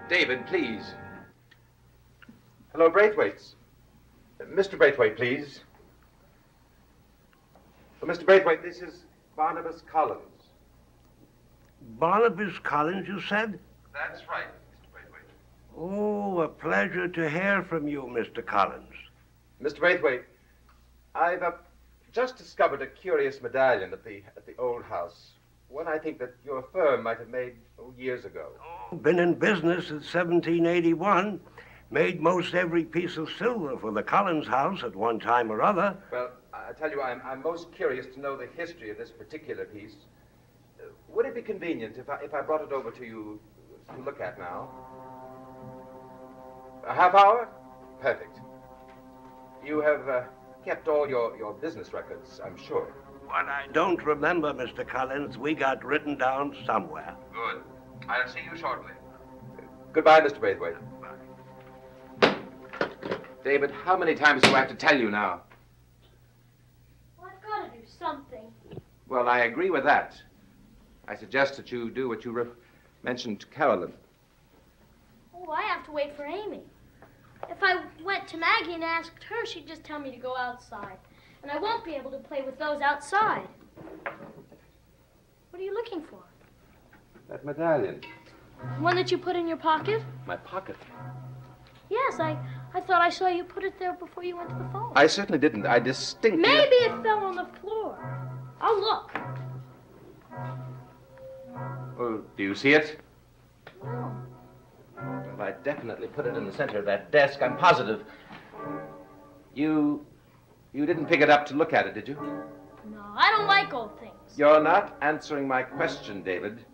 David, please. Hello, Braithwaites. Mr. Braithwaite, please. Well, Mr. Braithwaite, this is Barnabas Collins. Barnabas Collins, you said? That's right, Mr. Braithwaite. Oh, a pleasure to hear from you, Mr. Collins. Mr. Braithwaite, I've just discovered a curious medallion at the old house. One I think that your firm might have made years ago. Oh, been in business since 1781. Made most every piece of silver for the Collins house at one time or other. Well, I tell you, I'm most curious to know the history of this particular piece. Would it be convenient if I brought it over to you to look at now? A half hour? Perfect. You have kept all your business records, I'm sure. What I don't remember, Mr. Collins, we got written down somewhere. Good. I'll see you shortly. Goodbye, Mr. Braithwaite. Goodbye. David, how many times do I have to tell you now? Well, I've got to do something. Well, I agree with that. I suggest that you do what you mentioned to Carolyn. Oh, I have to wait for Amy. If I went to Maggie and asked her, she'd just tell me to go outside. And I won't be able to play with those outside. What are you looking for? That medallion. One that you put in your pocket? My pocket? Yes, I thought I saw you put it there before you went to the phone. I certainly didn't. I distinctly... Maybe it fell on the floor. I'll look. Well, do you see it? No. Well, I definitely put it in the center of that desk. I'm positive. You didn't pick it up to look at it, did you? No, I don't like old things. You're not answering my question, David.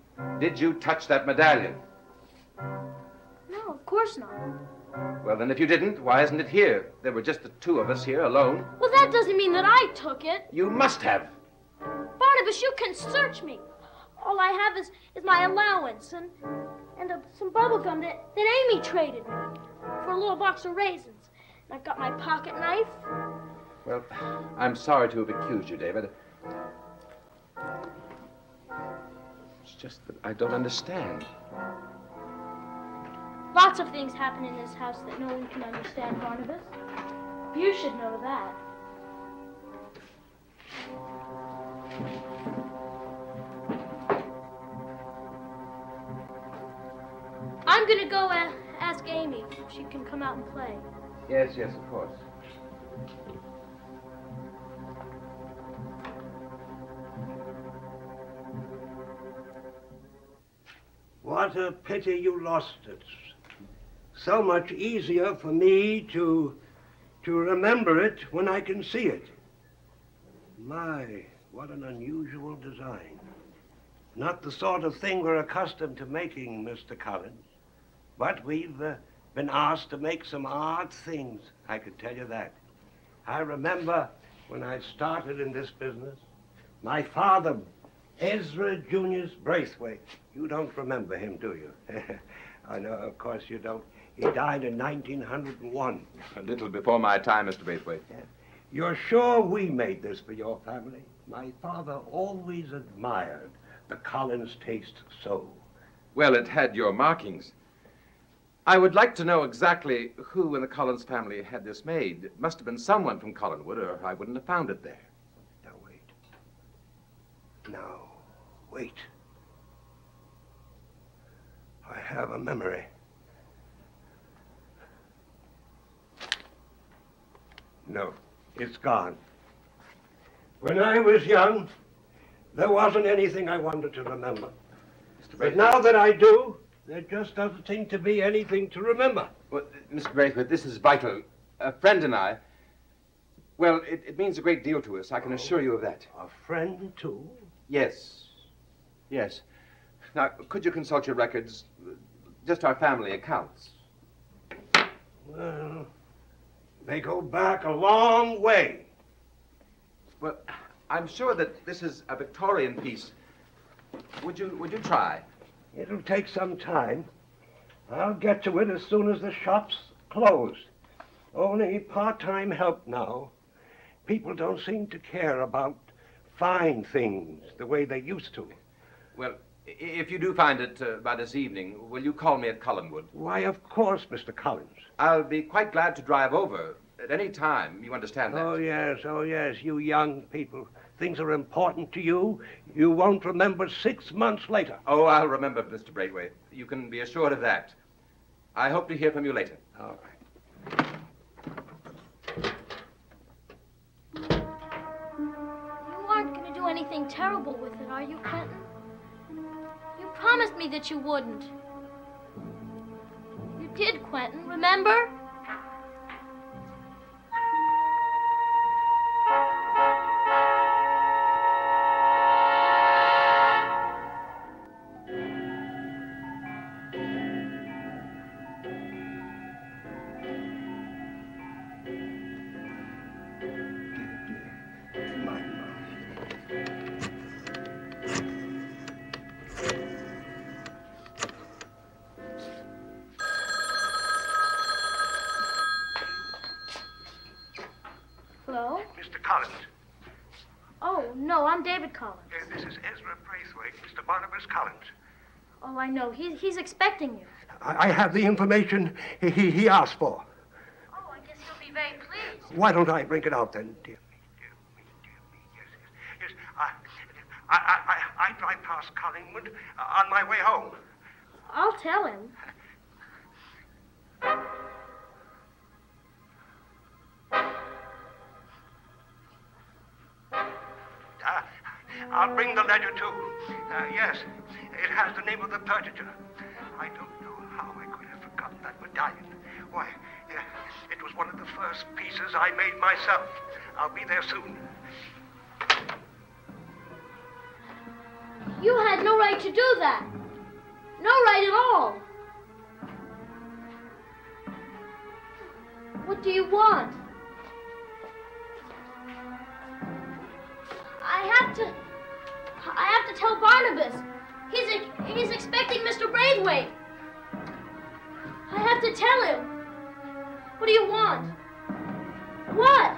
Did you touch that medallion? No, of course not. Well, then if you didn't, why isn't it here? There were just the two of us here alone. Well, that doesn't mean that I took it. You must have. Barnabas, you can search me. All I have is my allowance and some bubble gum that Amy traded me for a little box of raisins. And I've got my pocket knife. Well, I'm sorry to have accused you, David. It's just that I don't understand. Lots of things happen in this house that no one can understand, Barnabas. You should know that. I'm gonna go ask Amy if she can come out and play. Yes, of course. What a pity you lost it. So much easier for me to remember it when I can see it. My, what an unusual design. Not the sort of thing we're accustomed to making, Mr. Collins. But we've been asked to make some odd things, I could tell you that. I remember when I started in this business, my father, Ezra Jr.'s Braithwaite. You don't remember him, do you? I know, of course you don't. He died in 1901. A little before my time, Mr. Braithwaite. Yeah. You're sure we made this for your family? My father always admired the Collins taste so. Well, it had your markings. I would like to know exactly who in the Collins family had this made. It must have been someone from Collinwood, or I wouldn't have found it there. Now, wait. No, wait. I have a memory. No, it's gone. When I was young, there wasn't anything I wanted to remember. But now that I do, there just doesn't seem to be anything to remember. Well, Mr. Braithwaite, this is vital. A friend and I, well, it means a great deal to us. I can assure you of that. A friend, too? Yes. Now, could you consult your records? Just our family accounts. Well, they go back a long way. Well, I'm sure that this is a Victorian piece. Would you try? It'll take some time. I'll get to it as soon as the shop's closed. Only part-time help now. People don't seem to care about fine things the way they used to. Well, If you do find it by this evening, will you call me at Collinwood? Why, of course, Mr. Collins. I'll be quite glad to drive over at any time. You understand that? Oh, yes, you young people. Things are important to you. You won't remember 6 months later. Oh, I'll remember, Mr. Braithwaite. You can be assured of that. I hope to hear from you later. All right. You aren't going to do anything terrible with it, are you, Quentin? You promised me that you wouldn't. You did, Quentin, remember? Hello? Mr. Collins. Oh, no, I'm David Collins. This is Ezra Braithwaite, Mr. Barnabas Collins. Oh, I know. He's expecting you. I have the information he asked for. Oh, I guess he'll be very pleased. Why don't I bring it out then, dear me. Yes. I drive past Collingwood on my way home. I'll tell him. I'll bring the ledger, too. Yes, it has the name of the purchaser. I don't know how I could have forgotten that medallion. Why, it was one of the first pieces I made myself. I'll be there soon. You had no right to do that. No right at all. What do you want? I have to tell Barnabas. He's expecting Mr. Braithwaite. I have to tell him. What do you want? What?